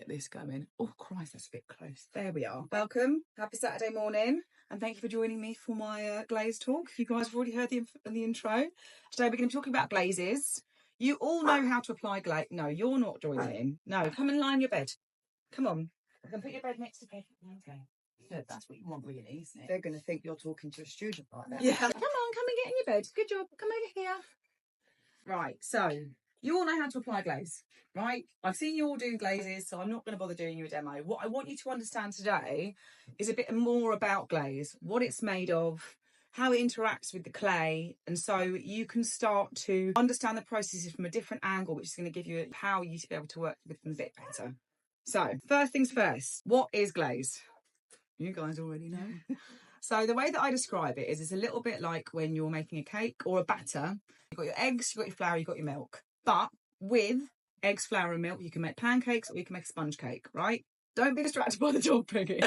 get this going. Oh Christ, that's a bit close. There we are. Welcome, happy Saturday morning, and thank you for joining me for my glaze talk. You guys have already heard the intro. Today we're going to be talking about glazes. You all know how to apply glaze. No, you're not joining in. No, come and lie in your bed. Come on. I can put your bed next to bed. Okay. Good, that's what you want really, isn't it? They're going to think you're talking to a student like that. Yeah. Come on, come and get in your bed. Good job. Come over here. Right, so you all know how to apply glaze, right? I've seen you all doing glazes, so I'm not going to bother doing you a demo. What I want you to understand today is a bit more about glaze, what it's made of, how it interacts with the clay, and so you can start to understand the processes from a different angle, which is going to give you how you to be able to work with them a bit better. So, first things first, what is glaze? You guys already know. So the way that I describe it is it's a little bit like when you're making a cake or a batter. You've got your eggs, you've got your flour, you've got your milk. But with eggs, flour and milk, you can make pancakes or you can make a sponge cake, right? Don't be distracted by the dog, Piggy.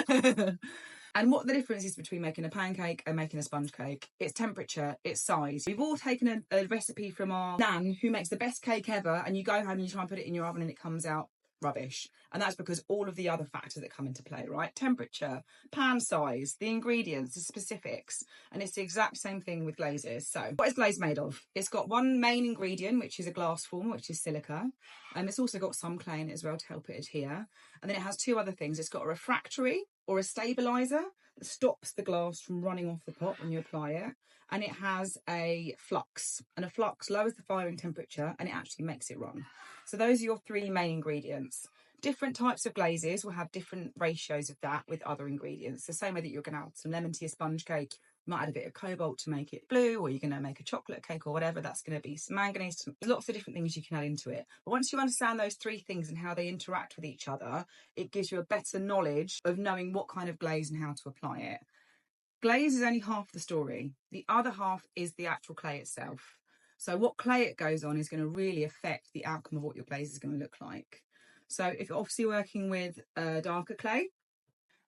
And what the difference is between making a pancake and making a sponge cake, it's temperature, it's size. We've all taken a recipe from our nan who makes the best cake ever, and you go home and you try and put it in your oven and it comes out rubbish. And that's because all of the other factors that come into play, right? Temperature, pan size, the ingredients, the specifics. And it's the exact same thing with glazes. So what is glaze made of? It's got one main ingredient, which is a glass form, which is silica. And it's also got some clay in it as well to help it adhere. And then it has two other things. It's got a refractory or a stabilizer that stops the glass from running off the pot when you apply it. And it has a flux, and a flux lowers the firing temperature and it actually makes it run. So those are your three main ingredients. Different types of glazes will have different ratios of that with other ingredients. The same way that you're going to add some lemon to your sponge cake, you might add a bit of cobalt to make it blue, or you're going to make a chocolate cake or whatever, that's going to be some manganese. There's lots of different things you can add into it. But once you understand those three things and how they interact with each other, it gives you a better knowledge of knowing what kind of glaze and how to apply it. Glaze is only half the story. The other half is the actual clay itself. So what clay it goes on is going to really affect the outcome of what your glaze is going to look like. So if you're obviously working with darker clay,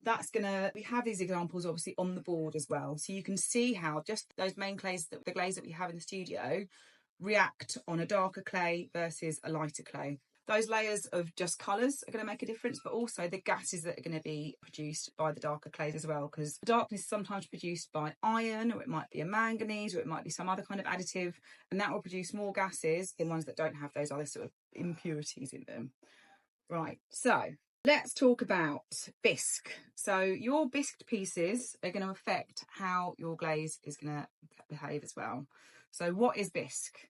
that's going to, we have these examples obviously on the board as well. So you can see how just those main clays, the glaze that we have in the studio, react on a darker clay versus a lighter clay. Those layers of just colours are going to make a difference, but also the gases that are going to be produced by the darker clays as well, because darkness is sometimes produced by iron, or it might be a manganese, or it might be some other kind of additive, and that will produce more gases than ones that don't have those other sort of impurities in them. Right, so let's talk about bisque. So your bisqued pieces are going to affect how your glaze is going to behave as well. So what is bisque?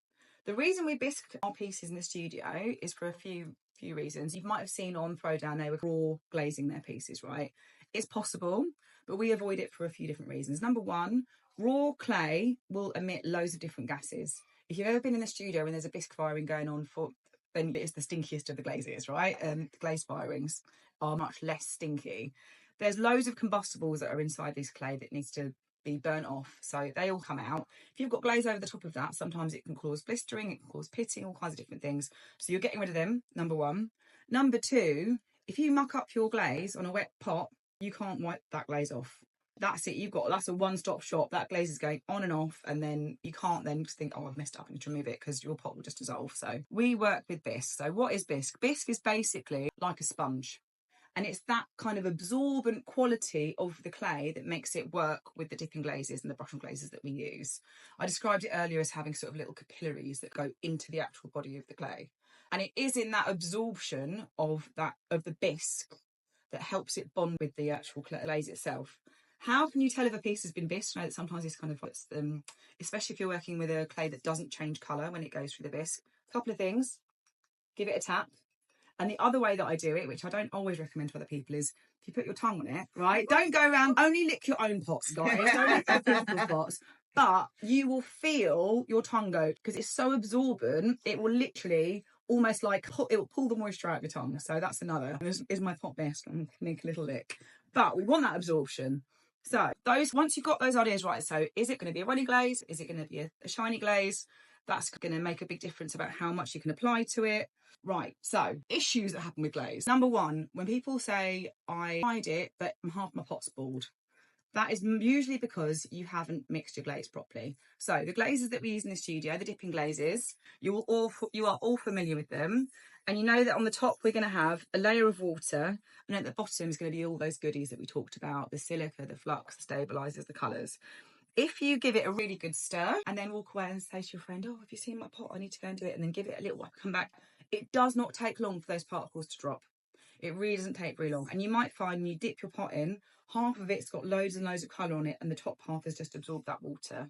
The reason we bisque our pieces in the studio is for a few reasons. You might have seen on Throwdown they were raw glazing their pieces, right? It's possible, but we avoid it for a few different reasons. Number one, raw clay will emit loads of different gases. If you've ever been in the studio and there's a bisque firing going on, then it's the stinkiest of the glazes, right? The glaze firings are much less stinky. There's loads of combustibles that are inside this clay that needs to be burnt off, so they all come out. If you've got glaze over the top of that, sometimes it can cause blistering, it can cause pitting, all kinds of different things. So you're getting rid of them, number one. Number two, if you muck up your glaze on a wet pot, you can't wipe that glaze off. That's it, that's a one-stop shop. That glaze is going on and off, and then you can't then just think, oh, I've messed up, I need to remove it, because your pot will just dissolve. So we work with bisque. So what is bisque? Bisque is basically like a sponge. And it's that kind of absorbent quality of the clay that makes it work with the dipping glazes and the brush on glazes that we use. I described it earlier as having sort of little capillaries that go into the actual body of the clay. And it is in that absorption of the bisque that helps it bond with the actual glaze itself. How can you tell if a piece has been bisqued? I know that sometimes it's kind of, especially if you're working with a clay that doesn't change colour when it goes through the bisque. A couple of things. Give it a tap. And the other way that I do it, which I don't always recommend to other people, is if you put your tongue on it, right? Don't go around, only lick your own pots, guys. Don't lick other people's pots. But you will feel your tongue go, because it's so absorbent, it will literally almost like, it will pull the moisture out of your tongue. So that's another. This is my pot bisque. I'm going to make a little lick. But we want that absorption. So once you've got those ideas right, so is it going to be a runny glaze? Is it going to be a shiny glaze? That's going to make a big difference about how much you can apply to it. Right, so issues that happen with glaze. Number one, when people say, I tried it, but half my pot's bald. That is usually because you haven't mixed your glaze properly. So the glazes that we use in the studio, the dipping glazes, you are all familiar with them. And you know that on the top, we're going to have a layer of water. And at the bottom is going to be all those goodies that we talked about, the silica, the flux, the stabilizers, the colours. If you give it a really good stir and then walk away and say to your friend, oh, have you seen my pot? I need to go and do it. And then give it a little while, come back. It does not take long for those particles to drop. It really doesn't take very long. And you might find when you dip your pot in, half of it's got loads and loads of colour on it and the top half has just absorbed that water.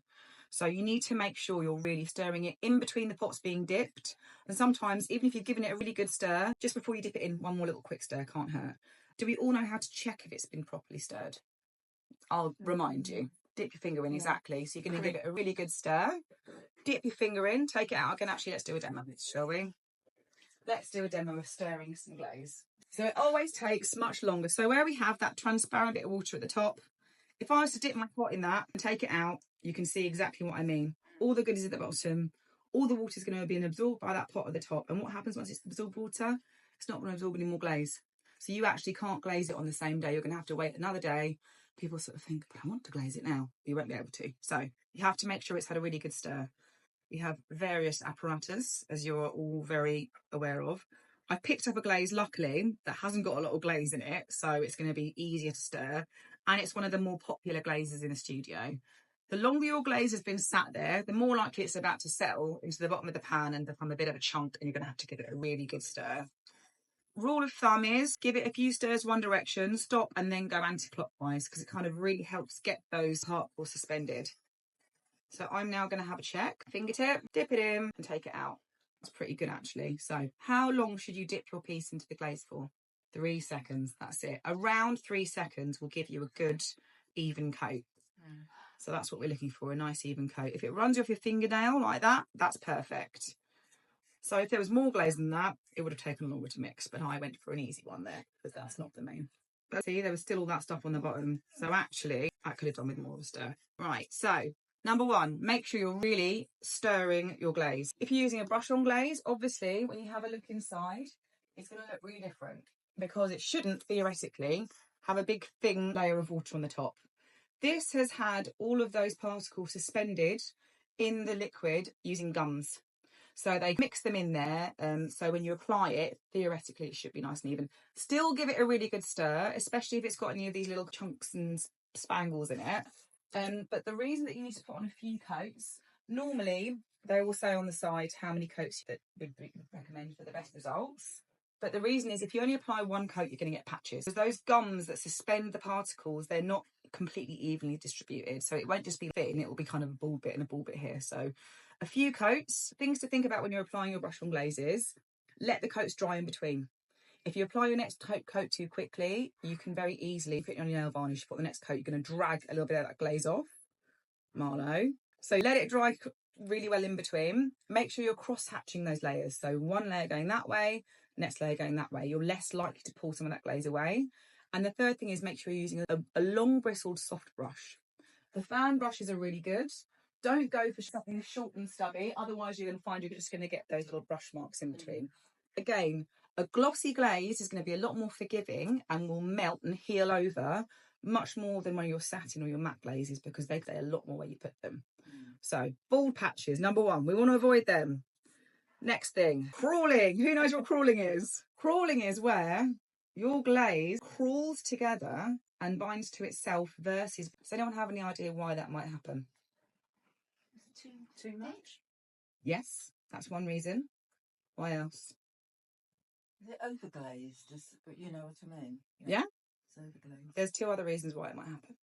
So you need to make sure you're really stirring it in between the pots being dipped. And sometimes, even if you've given it a really good stir, just before you dip it in, one more little quick stir can't hurt. Do we all know how to check if it's been properly stirred? I'll remind you. Dip your finger in, exactly. So you're going to give it a really good stir. Dip your finger in, take it out again. Actually, let's do a demo, shall we? Let's do a demo of stirring some glaze. So it always takes much longer. So where we have that transparent bit of water at the top, if I was to dip my pot in that and take it out, you can see exactly what I mean. All the goodies at the bottom, all the water is going to be absorbed by that pot at the top. And what happens once it's absorbed water? It's not going to absorb any more glaze. So you actually can't glaze it on the same day. You're going to have to wait another day. People sort of think, but I want to glaze it now. You won't be able to. So you have to make sure it's had a really good stir. We have various apparatus, as you're all very aware of. I picked up a glaze, luckily, that hasn't got a lot of glaze in it, so it's going to be easier to stir. And it's one of the more popular glazes in the studio. The longer your glaze has been sat there, the more likely it's about to settle into the bottom of the pan and become a bit of a chunk, and you're going to have to give it a really good stir. Rule of thumb is give it a few stirs one direction, stop, and then go anti-clockwise, because it kind of really helps get those particles suspended. So I'm now going to have a check. Fingertip, dip it in and take it out. That's pretty good, actually. So how long should you dip your piece into the glaze for? 3 seconds. That's it. Around 3 seconds will give you a good even coat. So that's what we're looking for, a nice even coat. If it runs off your fingernail like that, that's perfect. So if there was more glaze than that, it would have taken longer to mix. But I went for an easy one there because that's not the main. But see, there was still all that stuff on the bottom. So actually, I could have done with more of a stir. Right, so number one, make sure you're really stirring your glaze. If you're using a brush-on glaze, obviously, when you have a look inside, it's going to look really different because it shouldn't, theoretically, have a big, thin layer of water on the top. This has had all of those particles suspended in the liquid using gums. So they mix them in there. So when you apply it, theoretically, it should be nice and even. Still give it a really good stir, especially if it's got any of these little chunks and spangles in it. But the reason that you need to put on a few coats, normally they will say on the side how many coats that would recommend for the best results. But the reason is if you only apply one coat, you're going to get patches. Because those gums that suspend the particles, they're not completely evenly distributed. So it won't just be thin, it will be kind of a ball bit and a ball bit here. So a few coats. Things to think about when you're applying your brush on glazes. Let the coats dry in between. If you apply your next coat too quickly, you can very easily put it on your nail varnish, put the next coat, you're going to drag a little bit of that glaze off. Marlo. So let it dry really well in between. Make sure you're cross-hatching those layers. So one layer going that way, next layer going that way. You're less likely to pull some of that glaze away. And the third thing is make sure you're using a long bristled soft brush. The fan brushes are really good. Don't go for something short and stubby, otherwise you're going to find you're just going to get those little brush marks in between. Again, a glossy glaze is going to be a lot more forgiving and will melt and heal over much more than when you're satin or your matte glazes because they stay a lot more where you put them. So, bald patches, number one, we want to avoid them. Next thing, crawling. Who knows what crawling is? Crawling is where your glaze crawls together and binds to itself versus... Does anyone have any idea why that might happen? Too much? Yes, that's one reason. Why else? Is it overglazed? Just, you know what I mean? Yeah? It's overglazed. There's 2 other reasons why it might happen.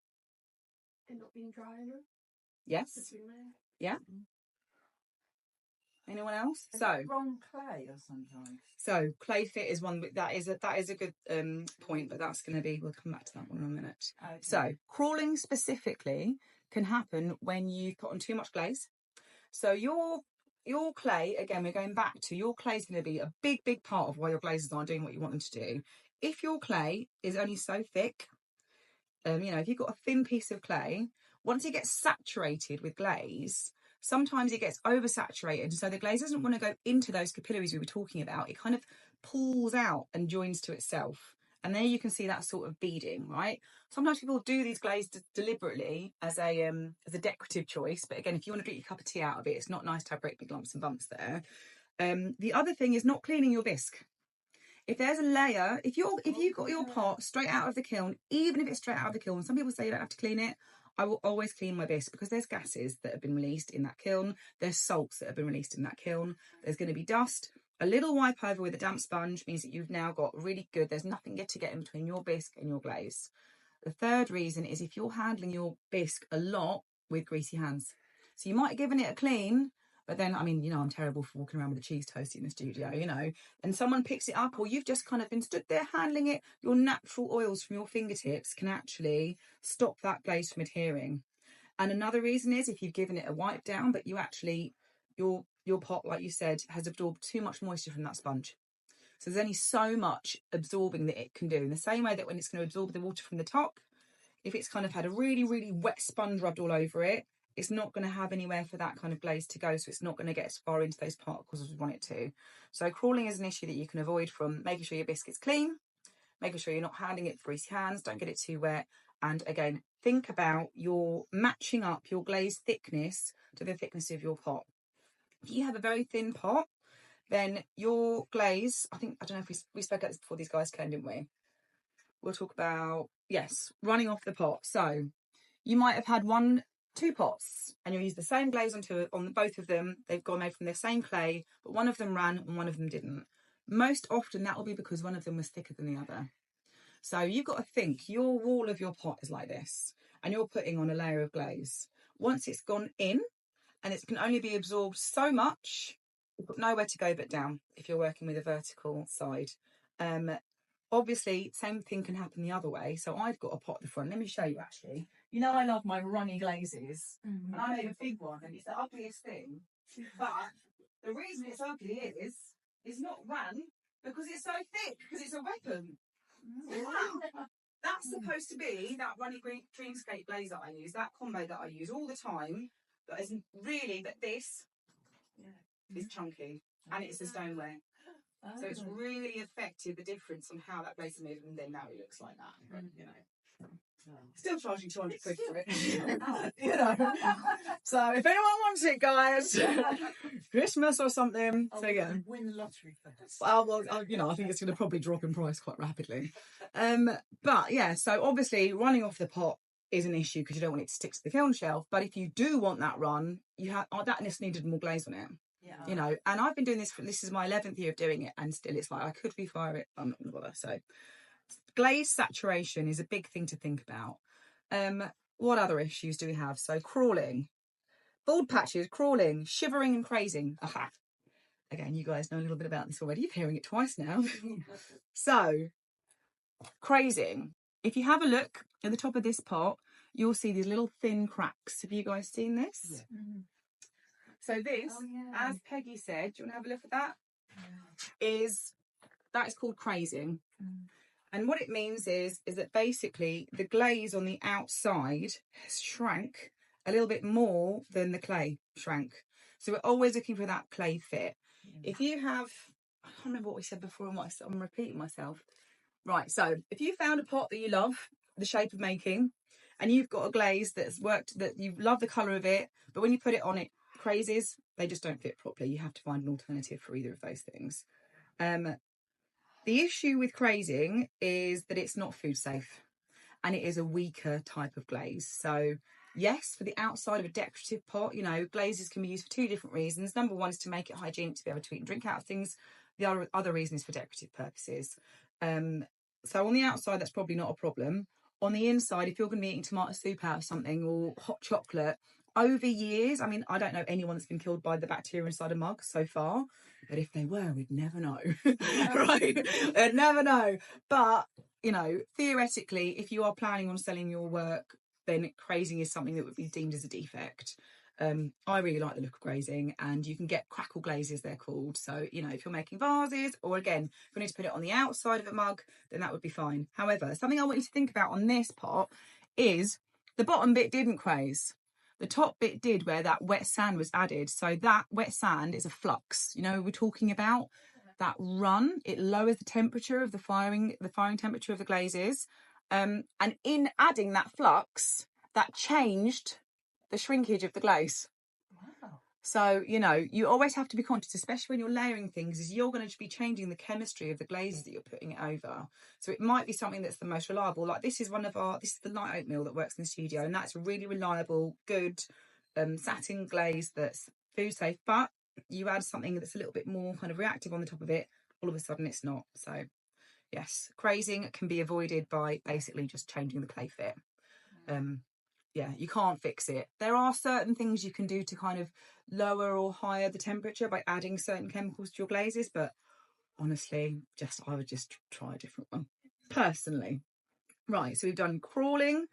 And not being dry enough. Yes? Yeah? Anyone else? Is So it wrong clay or sometimes? So clay fit is one that is a good point, but that's going to be, we'll come back to that one in a minute. Okay. So crawling specifically can happen when you put on too much glaze. So your clay, again, we're going back to your clay is going to be a big part of why your glazes aren't doing what you want them to do. If your clay is only so thick, you know, if you've got a thin piece of clay, once it gets saturated with glaze, sometimes it gets oversaturated. So the glaze doesn't want to go into those capillaries we were talking about. It kind of pulls out and joins to itself. And there you can see that sort of beading, right? Sometimes people do these glazes deliberately as a decorative choice. But again, if you want to drink your cup of tea out of it, it's not nice to have great big lumps and bumps there. The other thing is not cleaning your bisque. If there's a layer, if you've got your pot straight out of the kiln, even if it's straight out of the kiln, some people say you don't have to clean it. I will always clean my bisque because there's gases that have been released in that kiln. There's salts that have been released in that kiln. There's going to be dust. A little wipe over with a damp sponge means that you've now got really good, there's nothing to get in between your bisque and your glaze. The third reason is if you're handling your bisque a lot with greasy hands. So you might have given it a clean, but then, I mean, you know, I'm terrible for walking around with a cheese toastie in the studio, you know, and someone picks it up or you've just kind of been stood there handling it, your natural oils from your fingertips can actually stop that glaze from adhering. And another reason is if you've given it a wipe down, but you actually, your pot, like you said, has absorbed too much moisture from that sponge. So there's only so much absorbing that it can do. In the same way that when it's going to absorb the water from the top, if it's kind of had a really, really wet sponge rubbed all over it, it's not going to have anywhere for that kind of glaze to go. So it's not going to get as far into those particles as we want it to. So crawling is an issue that you can avoid from making sure your biscuit's clean, making sure you're not handling it with greasy hands, don't get it too wet. And again, think about your matching up your glaze thickness to the thickness of your pot. If you have a very thin pot, then your glaze, I don't know if we spoke about this before these guys came, didn't we? We'll talk about, yes, running off the pot. So you might have had two pots and you'll use the same glaze on both of them. They've gone made from the same clay, but one of them ran and one of them didn't. Most often that will be because one of them was thicker than the other. So you've got to think your wall of your pot is like this and you're putting on a layer of glaze. Once it's gone in and it can only be absorbed so much, you've got nowhere to go but down if you're working with a vertical side. Obviously, same thing can happen the other way. So I've got a pot at the front. Let me show you actually. You know I love my runny glazes. And I made a big one and it's the ugliest thing. But the reason it's ugly is not run because it's so thick, because it's a weapon. That's supposed to be that runny dreamscape glaze that I use, that combo that I use all the time. But it's really that this is chunky and it's a stoneware. So it's really affected the difference on how that glaze moved, and then now it looks like that. But, you know, still charging 200 quid for it. You know. So if anyone wants it, guys, Christmas or something. So yeah. Win the lottery first. Well, you know, I think it's going to probably drop in price quite rapidly. But yeah, so obviously running off the pot is an issue because you don't want it to stick to the kiln shelf. But if you do want that run, you have that just needed more glaze on it. Yeah. You know, and I've been doing this is my 11th year of doing it, and still it's like I could refire it, I'm not going to bother. So glaze saturation is a big thing to think about. What other issues do we have? So crawling, bald patches, crawling, shivering and crazing. Aha. Again, you guys know a little bit about this already. You're hearing it twice now. So crazing. If you have a look at the top of this pot, you'll see these little thin cracks. Have you guys seen this? Yeah. Mm-hmm. So this, as Peggy said, do you want to have a look at that? Yeah. That is called crazing. Mm. And what it means is that basically the glaze on the outside has shrank a little bit more than the clay shrank. So we're always looking for that clay fit. Yeah. If you have, I can't remember what we said before and what I'm repeating myself. Right, so if you found a pot that you love, the shape of making, and you've got a glaze that's worked, that you love the colour of it, but when you put it on it, crazes, they just don't fit properly. You have to find an alternative for either of those things. The issue with crazing is that it's not food safe and it is a weaker type of glaze. So yes, for the outside of a decorative pot, you know, glazes can be used for two different reasons. Number one is to make it hygienic to be able to eat and drink out of things. The other reason is for decorative purposes. So on the outside, that's probably not a problem. On the inside, if you're going to be eating tomato soup out of something or hot chocolate, over years, I mean, I don't know anyone that's been killed by the bacteria inside a mug so far, but if they were, we'd never know. Right? We'd never know. But, you know, theoretically, if you are planning on selling your work, then crazing is something that would be deemed as a defect. I really like the look of glazing, and you can get crackle glazes, they're called. So, you know, if you're making vases, or again, if you need to put it on the outside of a mug, then that would be fine. However, something I want you to think about on this pot is the bottom bit didn't craze. The top bit did, where that wet sand was added. So that wet sand is a flux. You know, we're talking about that run. It lowers the temperature of the firing temperature of the glazes. And in adding that flux, that changed the shrinkage of the glaze. Wow. So, you know, you always have to be conscious, especially when you're layering things, is you're going to be changing the chemistry of the glazes that you're putting it over. So it might be something that's the most reliable. Like this is the light oatmeal that works in the studio, and that's a really reliable, good satin glaze that's food safe. But you add something that's a little bit more kind of reactive on the top of it, all of a sudden it's not. So yes, crazing can be avoided by basically just changing the clay fit. Yeah, you can't fix it. There are certain things you can do to kind of lower or higher the temperature by adding certain chemicals to your glazes, but honestly, I would just try a different one personally. Right, so we've done crawling,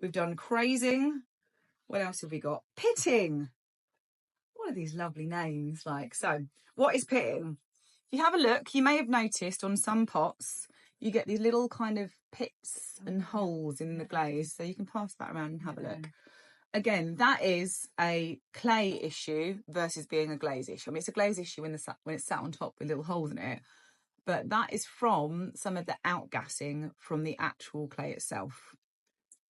we've done crazing. What else have we got? Pitting. What are these lovely names like? So what is pitting? If you have a look, you may have noticed on some pots you get these little kind of pits and holes in the glaze, so you can pass that around and have a look. Again, that is a clay issue versus being a glaze issue. I mean, it's a glaze issue when it's sat on top with little holes in it, but that is from some of the outgassing from the actual clay itself.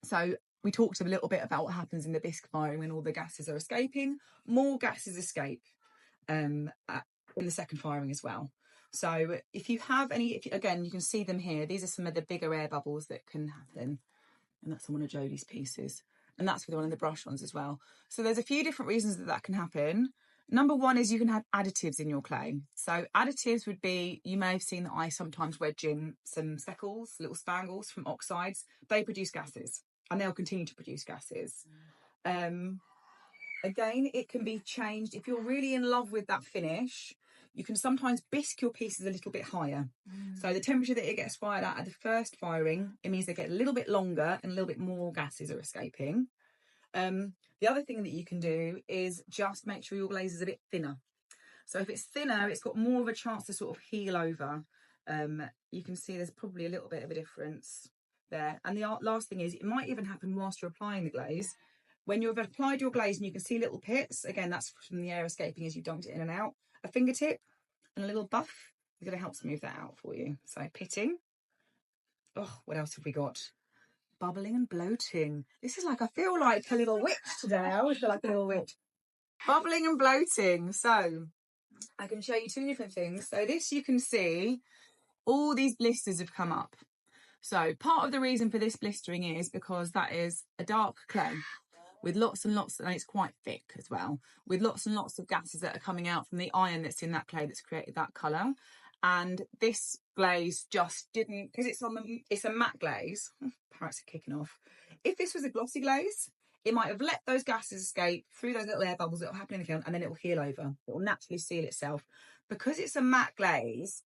So we talked a little bit about what happens in the bisque firing when all the gases are escaping. More gases escape in the second firing as well. So if you have any, again, you can see them here. These are some of the bigger air bubbles that can happen. And that's on one of Jodie's pieces. And that's with one of the brush ones as well. So there's a few different reasons that can happen. Number one is you can have additives in your clay. So additives would be, you may have seen that I sometimes wedge in some speckles, little spangles from oxides. They produce gases and they'll continue to produce gases. Again, it can be changed. If you're really in love with that finish, you can sometimes bisque your pieces a little bit higher. So the temperature that it gets fired at the first firing, it means they get a little bit longer and a little bit more gases are escaping. The other thing that you can do is just make sure your glaze is a bit thinner. So if it's thinner, it's got more of a chance to sort of heal over. You can see there's probably a little bit of a difference there. And the last thing is, it might even happen whilst you're applying the glaze. When you've applied your glaze and you can see little pits, again, that's from the air escaping as you dumped it in and out. A fingertip and a little buff is going to help smooth that out for you. So pitting. Oh, what else have we got? Bubbling and bloating. This is like, I feel like a little witch today. I always feel like a little witch. Bubbling and bloating. So I can show you two different things. So this, you can see all these blisters have come up. So part of the reason for this blistering is because that is a dark clay with lots and lots, and it's quite thick as well, with lots and lots of gases that are coming out from the iron that's in that clay that's created that colour. And this glaze just didn't, because it's a matte glaze. Parrots are kicking off. If this was a glossy glaze, it might have let those gases escape through those little air bubbles that will happen in the kiln, and then it will heal over. It will naturally seal itself. Because it's a matte glaze,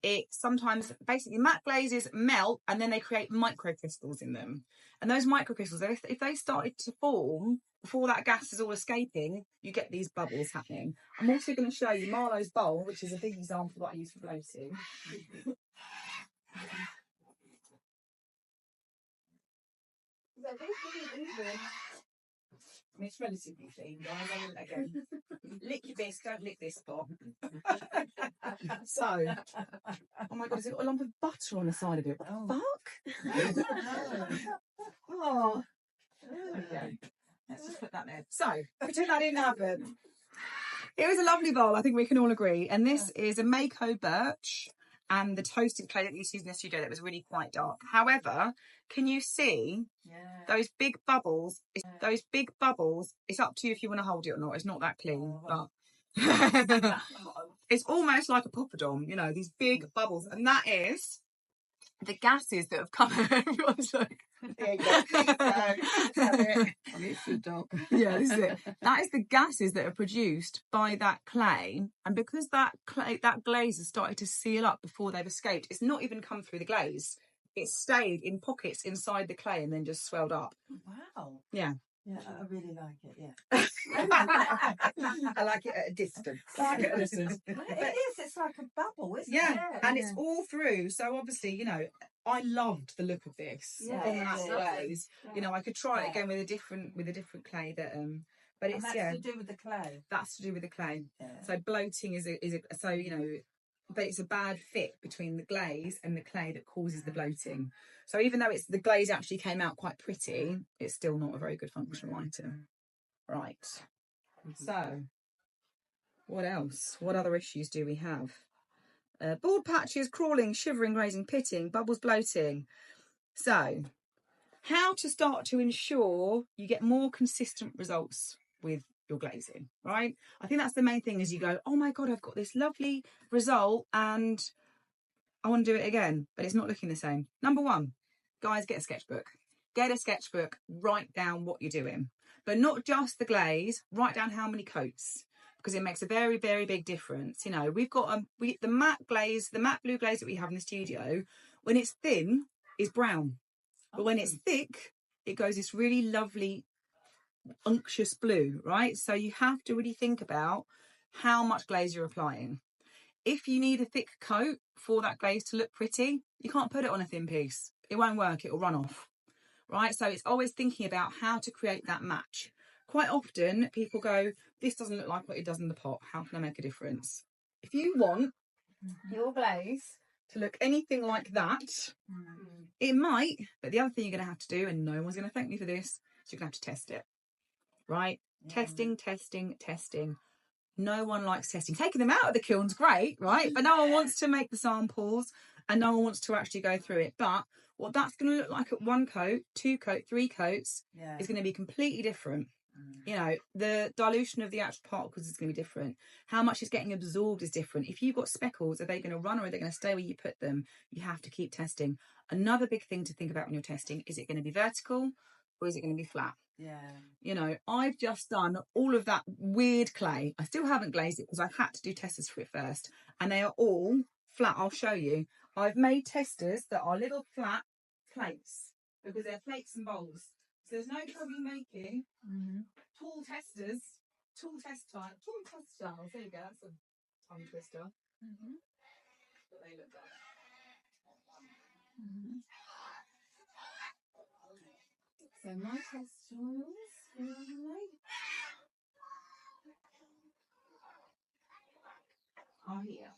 it sometimes, basically matte glazes melt and then they create microcrystals in them. And those microcrystals, if they started to form before that gas is all escaping, you get these bubbles happening. I'm also going to show you Marlowe's bowl, which is a big example that I use for bloating. It's relatively clean, guys. Again, lick your bisque, don't lick this spot. So, oh my God, has it got a lump of butter on the side of it? What the fuck? Oh, okay. Let's just put that there. So, pretend that didn't happen. It was a lovely bowl, I think we can all agree. And this is a Mako birch and the toasted clay that we used in the studio that was really quite dark. However, can you see those big bubbles? Those big bubbles, it's up to you if you want to hold it or not. It's not that clean, but it's almost like a poppadom, you know, these big bubbles. And that is the gases that have come out. Everyone's like, there you go. It's the dog. Yeah, this is it. That is the gases that are produced by that clay, and because that glaze has started to seal up before they've escaped, it's not even come through the glaze. It's stayed in pockets inside the clay and then just swelled up. Wow. Yeah. Yeah, I really like it, yeah. I like it at a distance. It is, it's like a bubble, isn't it? Yeah, and it's all through. So obviously, you know, I loved the look of this on that glaze. You know, I could try it again with a different clay that but it's that's to do with the clay. That's to do with the clay. Yeah. So bloating is so, you know, but it's a bad fit between the glaze and the clay that causes the bloating. So even though the glaze actually came out quite pretty, it's still not a very good functional item. Right. So What else? What other issues do we have? Bald patches, crawling, shivering, grazing, pitting, bubbles, bloating. So, how to start to ensure you get more consistent results with your glazing, right? I think that's the main thing is you go, oh my God, I've got this lovely result and I want to do it again, but it's not looking the same. Number one, guys, get a sketchbook. Get a sketchbook, write down what you're doing, but not just the glaze, write down how many coats, because it makes a very, very big difference. You know, we've got the matte glaze, the matte blue glaze that we have in the studio, when it's thin, is brown. But when it's thick, it goes this really lovely, unctuous blue, right? So you have to really think about how much glaze you're applying. If you need a thick coat for that glaze to look pretty, you can't put it on a thin piece. It won't work, it will run off, right? So it's always thinking about how to create that match. Quite often people go, this doesn't look like what it does in the pot. How can I make a difference? If you want your glaze to look anything like that, it might, but the other thing you're going to have to do, and no one's going to thank me for this, is you're going to have to test it, right? Testing, testing, testing. No one likes testing. Taking them out of the kiln's great, right? But no one wants to make the samples and no one wants to actually go through it. But what that's going to look like at 1 coat, 2 coat, 3 coats is going to be completely different. You know, the dilution of the actual particles is going to be different. How much is getting absorbed is different. If you've got speckles, are they going to run or are they going to stay where you put them? You have to keep testing. Another big thing to think about when you're testing, is it going to be vertical or is it going to be flat? Yeah. You know, I've just done all of that weird clay. I still haven't glazed it because I had to do testers for it first. And they are all flat. I'll show you. I've made testers that are little flat plates because they're plates and bowls. So there's no trouble making tall testers, tall test styles. There you go. That's a tongue twister. But they look like. So my test styles are here.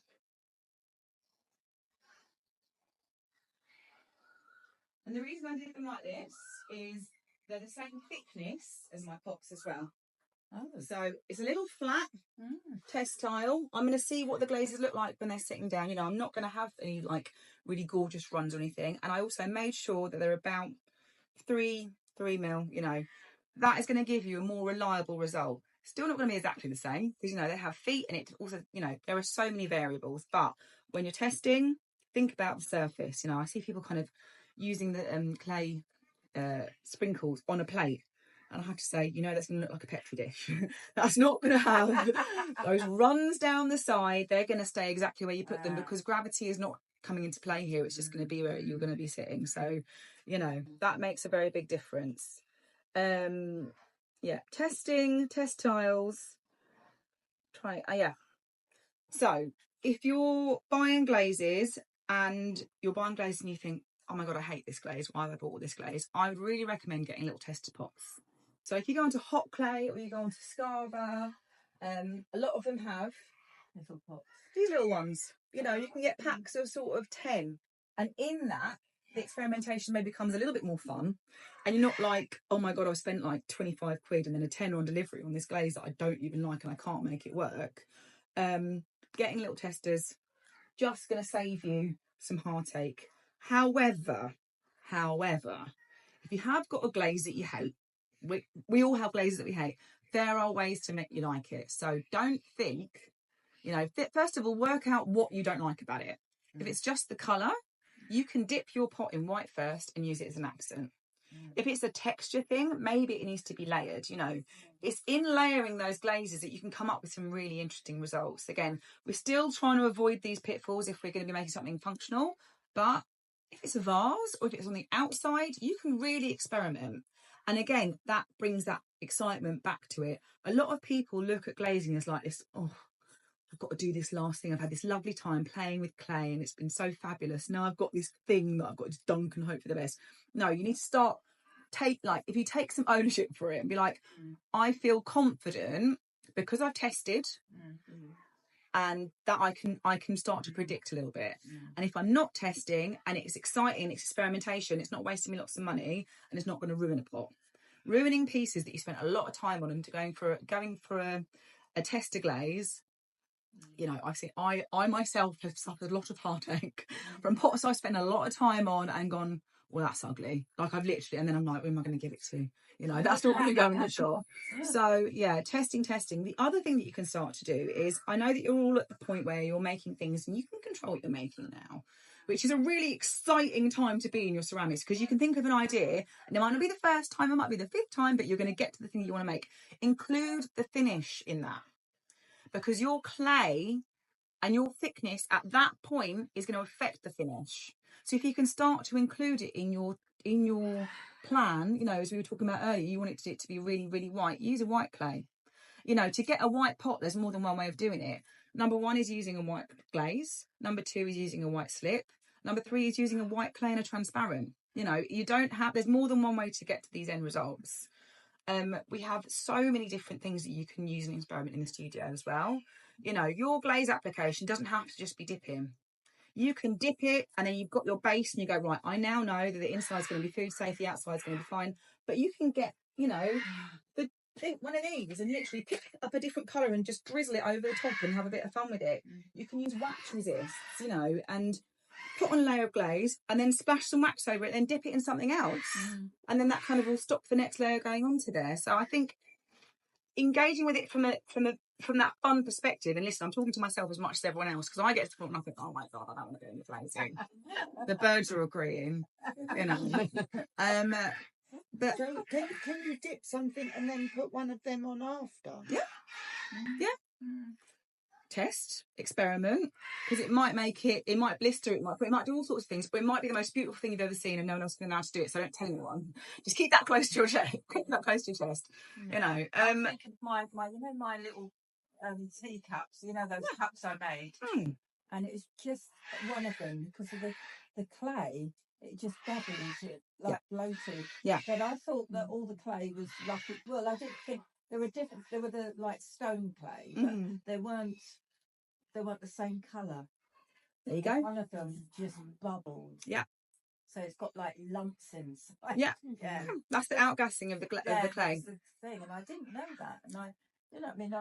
And the reason I did them like this is they're the same thickness as my pots as well. Oh. So it's a little flat test tile. I'm going to see what the glazes look like when they're sitting down. You know, I'm not going to have any like really gorgeous runs or anything. And I also made sure that they're about 3 mil, you know. That is going to give you a more reliable result. Still not going to be exactly the same because, you know, they have feet and it also, you know, there are so many variables. But when you're testing, think about the surface. You know, I see people kind of using the clay sprinkles on a plate. And I have to say, you know, that's going to look like a Petri dish. That's not going to have those runs down the side. They're going to stay exactly where you put them because gravity is not coming into play here. It's just going to be where you're going to be sitting. So, you know, that makes a very big difference. Yeah, testing, test tiles. So if you're buying glazes and you think, oh my God, I hate this glaze, why have I bought all this glaze? I would really recommend getting little tester pots. So if you go into hot clay or you go into Scava, a lot of them have Little pots. These little ones. You know, you can get packs of sort of 10. And in that, the experimentation maybe becomes a little bit more fun. And you're not like, oh my God, I've spent like 25 quid and then a 10 on delivery on this glaze that I don't even like and I can't make it work. Getting little testers, just going to save you some heartache. However, if you have got a glaze that you hate, we all have glazes that we hate, there are ways to make you like it. So don't think, you know, first of all, work out what you don't like about it. If it's just the colour, you can dip your pot in white first and use it as an accent. If it's a texture thing, maybe it needs to be layered, you know. It's in layering those glazes that you can come up with some really interesting results. Again, we're still trying to avoid these pitfalls if we're going to be making something functional. But if it's a vase or if it's on the outside, you can really experiment. And again, that brings that excitement back to it. A lot of people look at glazing as like this, oh, I've got to do this last thing. I've had this lovely time playing with clay and it's been so fabulous. Now I've got this thing that I've got to dunk and hope for the best. No, you need to start, if you take some ownership for it and be like, I feel confident because I've tested and that I can start to predict a little bit. And if I'm not testing and it's exciting, it's experimentation, it's not wasting me lots of money and it's not going to ruin a pot. Ruining pieces that you spent a lot of time on and going for a tester glaze You know, I've seen, I myself have suffered a lot of heartache from pots I spent a lot of time on and gone, well, that's ugly. Like I've literally, and then I'm like, who am I going to give it to? You know, that's not going to go in the shop. So yeah, testing. The other thing that you can start to do is, I know that you're all at the point where you're making things and you can control what you're making now, which is a really exciting time to be in your ceramics, because you can think of an idea and it might not be the first time, it might be the 5th time, but you're going to get to the thing that you want to make. Include the finish in that, because your clay and your thickness at that point is going to affect the finish. So if you can start to include it in your plan, you know, as we were talking about earlier, you want it to be really, really white, use a white clay. You know, to get a white pot, there's more than one way of doing it. Number 1 is using a white glaze. Number 2 is using a white slip. Number 3 is using a white clay and a transparent. You know, there's more than one way to get to these end results. We have so many different things that you can use and experiment in the studio as well. You know, your glaze application doesn't have to just be dipping. You can dip it and then you've got your base and you go, right, I now know that the inside's going to be food safe, the outside's going to be fine. But you can get, you know, one of these and literally pick up a different colour and just drizzle it over the top and have a bit of fun with it. You can use wax resists, you know, and put on a layer of glaze and then splash some wax over it, then dip it in something else. And then that kind of will stop the next layer going onto there. So I think engaging with it from that fun perspective, and listen, I'm talking to myself as much as everyone else, because I get to the point and I think, oh my God, I don't want to go into glazing. The birds are agreeing, you know. But Can you dip something and then put one of them on after? Yeah. Test, experiment, because it might blister, it might do all sorts of things, but it might be the most beautiful thing you've ever seen and no one else is going to know how to do it. So don't tell anyone. Just keep that close to your chest. Keep that close to your chest. You know. I think of my little teacups. You know those cups I made, and it was just one of them because of the clay. It just bubbles, it bloated. Yeah. But I thought that all the clay was like, well, I didn't think there were different. There were the like stone clay, but they weren't the same colour. There you go. One of them just bubbled. Yeah. So it's got like lumps inside. Yeah. That's the outgassing of the clay. That's the thing, and I didn't know that. And you know what I mean?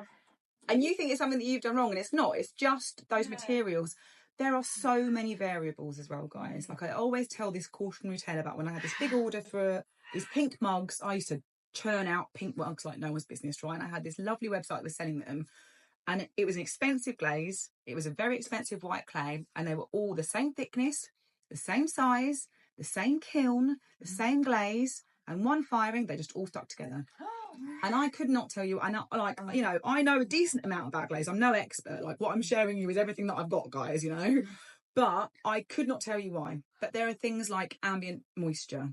And you think it's something that you've done wrong, and it's not. It's just those materials. There are so many variables as well, guys. Like I always tell this cautionary tale about when I had this big order for these pink mugs. I used to churn out pink mugs like no one's business, right? And I had this lovely website that was selling them. And it was an expensive glaze. It was a very expensive white clay. And they were all the same thickness, the same size, the same kiln, the same glaze, and one firing. They just all stuck together. And I could not tell you, I know a decent amount about glaze. I'm no expert. Like what I'm sharing you is everything that I've got, guys, you know. But I could not tell you why. But there are things like ambient moisture.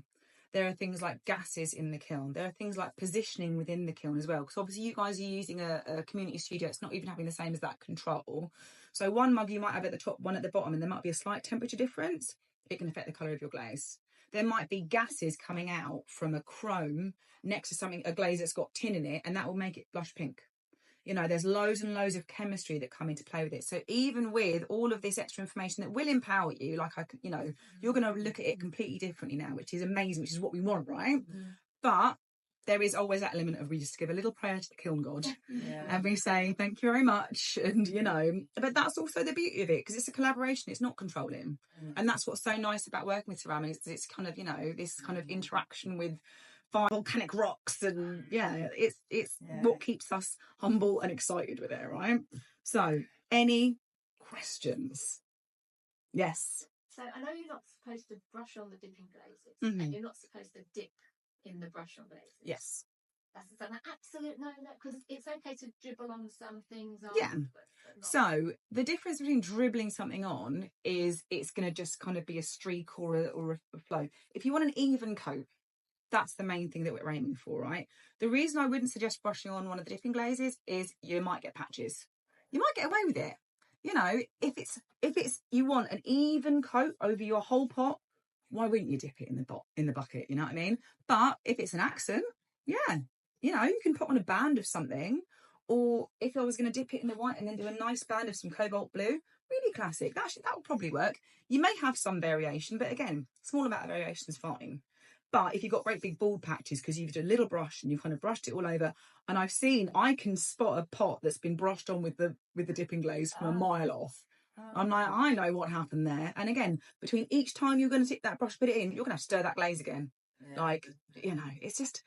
There are things like gases in the kiln. There are things like positioning within the kiln as well. Because obviously you guys are using a community studio. It's not even having the same as that control. So one mug you might have at the top, one at the bottom, and there might be a slight temperature difference. It can affect the colour of your glaze. There might be gases coming out from a chrome next to a glaze that's got tin in it, and that will make it blush pink. You know, there's loads and loads of chemistry that come into play with it. So even with all of this extra information that will empower you, you're going to look at it completely differently now, which is amazing, which is what we want, right? But there is always that element of we just give a little prayer to the kiln god and we say thank you very much, and but that's also the beauty of it, because it's a collaboration, it's not controlling. And that's what's so nice about working with ceramics. It's kind of this kind of interaction with volcanic rocks, and it's what keeps us humble and excited with it, right? So any questions? Yes. So I know you're not supposed to brush on the dipping glazes, and you're not supposed to dip in the brush on glazes. Yes. That's an absolute no, because it's okay to dribble on some things. So the difference between dribbling something on is it's going to just kind of be a streak or a flow. If you want an even coat, that's the main thing that we're aiming for, right? The reason I wouldn't suggest brushing on one of the dipping glazes is you might get patches. You might get away with it. You know, if it's you want an even coat over your whole pot, why wouldn't you dip it in the bucket? You know what I mean? But if it's an accent, you can put on a band of something. Or if I was going to dip it in the white and then do a nice band of some cobalt blue, really classic. That will probably work. You may have some variation, but again, small amount of variation is fine. But if you've got great big bald patches, because you've done a little brush and you've kind of brushed it all over, and I can spot a pot that's been brushed on with the dipping glaze from a mile off. I'm like, I know what happened there. And again, between each time you're going to tip that brush, put it in, you're going to have to stir that glaze again. Yeah. Like, you know, it's just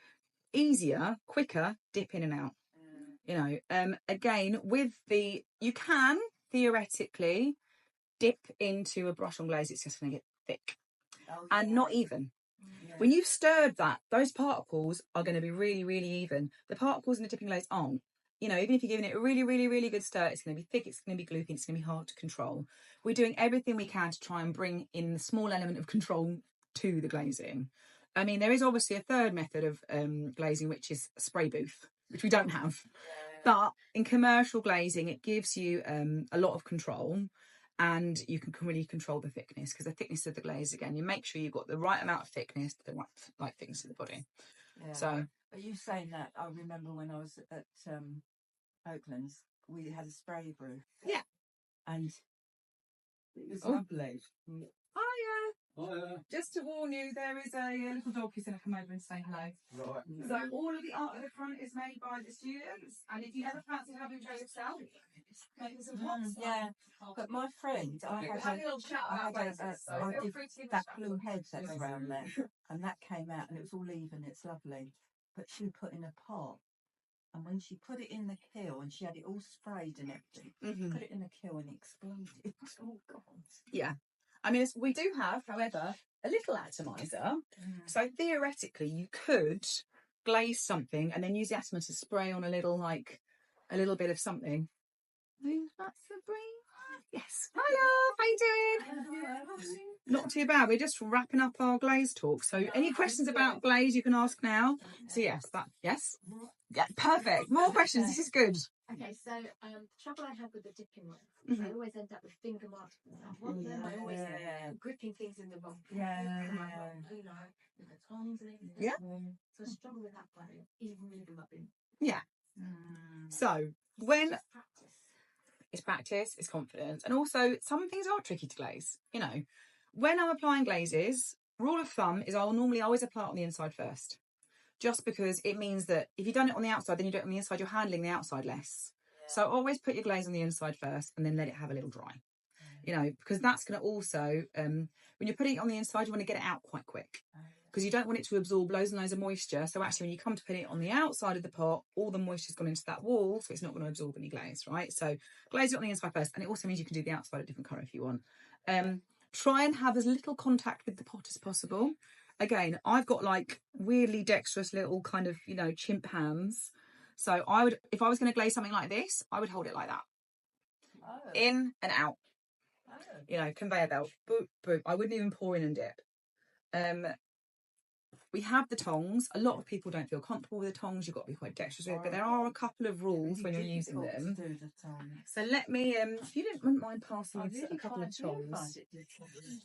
easier, quicker, dip in and out. You know, again, you can theoretically dip into a brush on glaze, it's just going to get thick and not even. Yeah. When you've stirred that, those particles are going to be really, really even. The particles in the dipping glaze aren't. You know, even if you're giving it a really, really, really good stir, it's going to be thick, it's going to be gloopy, it's going to be hard to control. We're doing everything we can to try and bring in the small element of control to the glazing. I mean, there is obviously a third method of glazing, which is spray booth, which we don't have. But in commercial glazing, it gives you a lot of control, and you can really control the thickness, because the thickness of the glaze, again, you make sure you've got the right amount of thickness, the right thickness of the body. Yeah. So, are you saying that? I remember when I was at Oakland's, we had a spray booth. Yeah. And it was lovely. Just to warn you, there is a little dog who's going to come over and say hello. Right. So all of the art at the front is made by the students, and if you ever fancy having a go yourself, making some pots. Yeah, but my friend, I did that blue head that's around there, and that came out, and it was all even. It's lovely, but she put in a pot. And when she put it in the kiln, and she had it all sprayed and everything, put it in the kiln and it exploded. Oh, God. Yeah. I mean, we do have, however, a little atomizer. So theoretically, you could glaze something and then use the atomizer to spray on a little bit of something. That's the brain. Yes. Hello, how you doing? Not too bad. We're just wrapping up our glaze talk. So any questions about glaze you can ask now. So yes. Yeah, perfect. More questions. This is good. Okay, so the trouble I have with the dipping one, I always end up with finger marks. I always gripping things in the wrong place. You know, with the tongs and everything. Yeah. So I struggle with that one, even moving up in. Yeah. So when it's practice, it's confidence, and also some things are tricky to glaze. You know, when I'm applying glazes, rule of thumb is I'll normally always apply it on the inside first. Just because it means that if you've done it on the outside, then you do it on the inside, you're handling the outside less. Yeah. So always put your glaze on the inside first and then let it have a little dry. You know, because that's going to also, when you're putting it on the inside, you want to get it out quite quick. Because you don't want it to absorb loads and loads of moisture. So actually, when you come to put it on the outside of the pot, all the moisture's gone into that wall, so it's not going to absorb any glaze, right? So glaze it on the inside first. And it also means you can do the outside a different colour if you want. Try and have as little contact with the pot as possible. Again, I've got like weirdly dexterous little kind of, you know, chimp hands. So I would, if I was going to glaze something like this, I would hold it like that. In and out. You know, conveyor belt. Boop, boop. I wouldn't even pour in and dip. We have the tongs. A lot of people don't feel comfortable with the tongs. You've got to be quite dexterous with it. But there are a couple of rules when you're using them. So let me, if you wouldn't mind passing me a couple of tongs.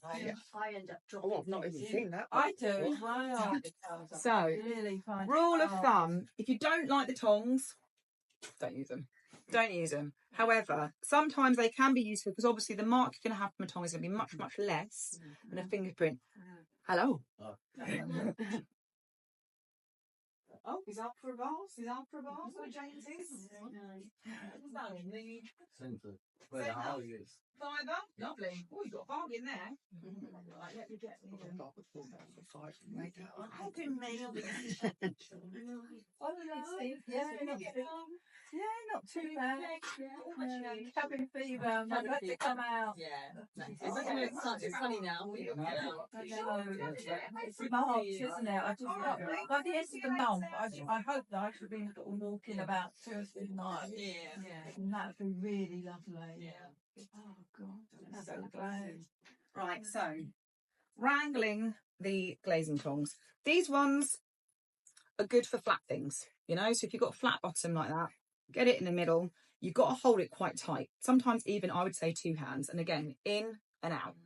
I end up dropping. I've not even seen that. I do as well. So, rule of thumb, if you don't like the tongs, don't use them. Don't use them. However, sometimes they can be useful because obviously the mark you're going to have from a tong is going to be much, much less than a fingerprint. Hello. Oh, he's up for a vase. He's up for a vase. What James is. Where the hell is? Fiver. Lovely. Oh, you got a bargain there. Right, let me get the. Yeah, not too bad. Cabin fever. I'd like to come out. Yeah. It's funny now. It's March, isn't it? I just by the end of the month, I hope that I should be walking about Thursday night. Yeah. And that would be really lovely. Yeah. Oh God, so glad. Right, so wrangling the glazing tongs. These ones are good for flat things, you know. So if you've got a flat bottom like that, get it in the middle. You've got to hold it quite tight. Sometimes even I would say 2 hands, and again in and out.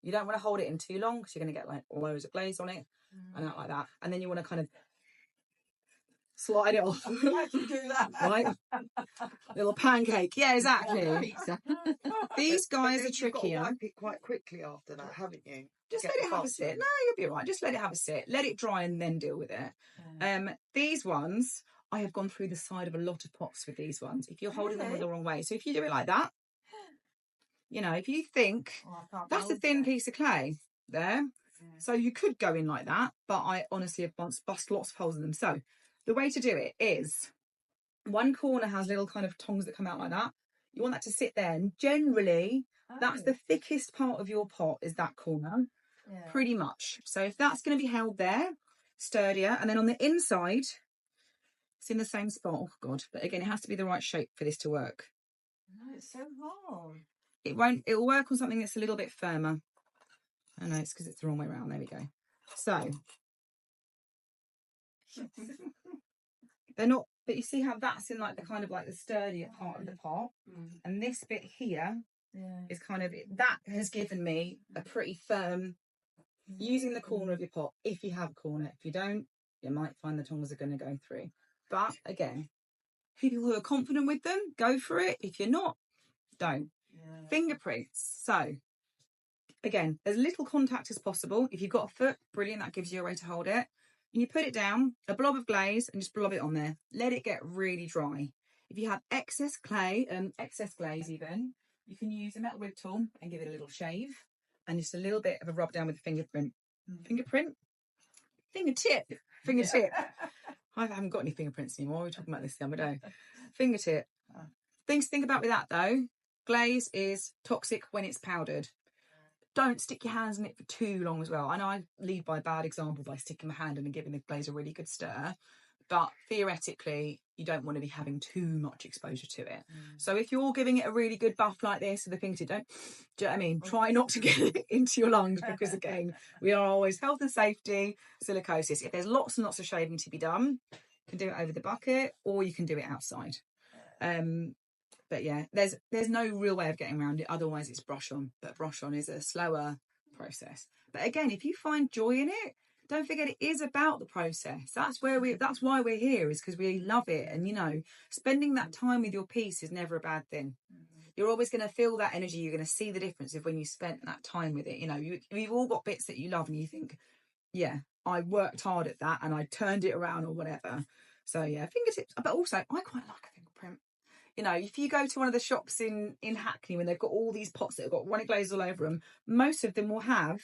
You don't want to hold it in too long because you're going to get like loads of glaze on it and out like that. And then you want to kind of slide it off. I can do that. Right? Little pancake. Yeah, exactly. These guys are You've got to trickier. wipe it quite quickly after that, haven't you? Just Get let the it have a bottom. sit. No, you'll be all right. Just let it have a sit. Let it dry and then deal with it. These ones, I have gone through the side of a lot of pots with these ones. If you're holding them the wrong way. So if you do it like that, you know, if you think that's a thin piece of clay there. So you could go in like that, but I honestly have bust lots of holes in them. So the way to do it is one corner has little kind of tongs that come out like that. You want that to sit there, and generally that's the thickest part of your pot is that corner, pretty much. So if that's going to be held there, sturdier, and then on the inside, it's in the same spot. Oh God! But again, it has to be the right shape for this to work. No, it's so hard. It won't. It will work on something that's a little bit firmer. I know it's because it's the wrong way around. There we go. So they're not. But you see how that's in like the kind of like the sturdier part of the pot, and this bit here is kind of that has given me a pretty firm. Using the corner of your pot, if you have a corner. If you don't, you might find the tongs are going to go through. But again, people who are confident with them, go for it. If you're not, don't. Fingerprints. So again, as little contact as possible. If you've got a foot, brilliant. That gives you a way to hold it. And you put it down, a blob of glaze, and just blob it on there. Let it get really dry. If you have excess clay and excess glaze even, you can use a metal rib tool and give it a little shave. And just a little bit of a rub down with the fingerprint. Fingertip. I haven't got any fingerprints anymore. We were talking about this the other day. Fingertip. Things to think about with that though. Glaze is toxic when it's powdered. Don't stick your hands in it for too long as well. I know I lead by a bad example by sticking my hand in and giving the glaze a really good stir. But theoretically, you don't want to be having too much exposure to it. So if you're giving it a really good buff like this with the fingertip, do you know what I mean? Try not to get it into your lungs because, again, we are always health and safety, silicosis. If there's lots and lots of shaving to be done, you can do it over the bucket or you can do it outside. But yeah, there's no real way of getting around it. Otherwise, it's brush on. But brush on is a slower process. But again, if you find joy in it, don't forget it is about the process. That's why we're here, is because we love it. And you know, spending that time with your piece is never a bad thing. You're always going to feel that energy. You're going to see the difference of when you spent that time with it. You know, we've all got bits that you love and you think, yeah, I worked hard at that and I turned it around or whatever. So yeah, fingertips. But also, I quite like a fingerprint. You know, if you go to one of the shops in Hackney when they've got all these pots that have got runny glaze all over them, most of them will have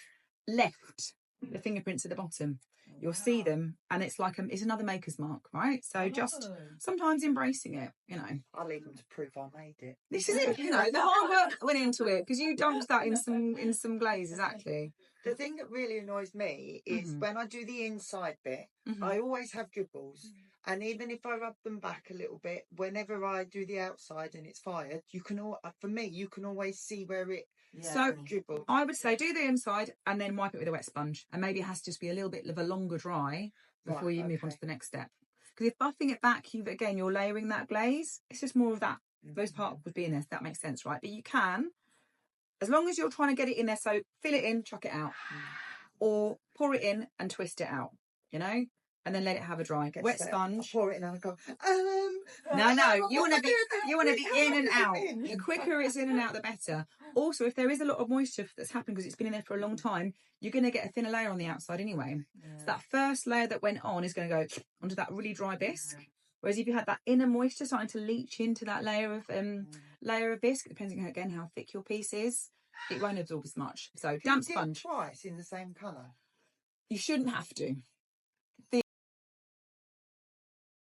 left the fingerprints at the bottom. You'll see them, and it's like it's another maker's mark, right? So just sometimes embracing it, you know. I'll leave them to prove I made it. This is it, you know. The hard work went into it because you dumped that in some glaze, exactly. The thing that really annoys me is when I do the inside bit, I always have dribbles. And even if I rub them back a little bit, whenever I do the outside and it's fired, you can always see where it dribbled. I would say do the inside and then wipe it with a wet sponge. And maybe it has to just be a little bit of a longer dry before you move on to the next step. Because if buffing it back, you're layering that glaze. It's just more of that. Those parts would be in there. So that makes sense, right? But you can, as long as you're trying to get it in there. So fill it in, chuck it out. Or pour it in and twist it out, you know? And then let it have a dry. Wet sponge. I pour it in and I go, No. You want to be in and out. The quicker it's in and out, the better. Also, if there is a lot of moisture that's happened because it's been in there for a long time, you're going to get a thinner layer on the outside anyway. So that first layer that went on is going to go onto that really dry bisque. Whereas if you had that inner moisture starting to leach into that layer of bisque, depending again how thick your piece is, it won't absorb as much. So damp sponge. Twice in the same colour. You shouldn't have to.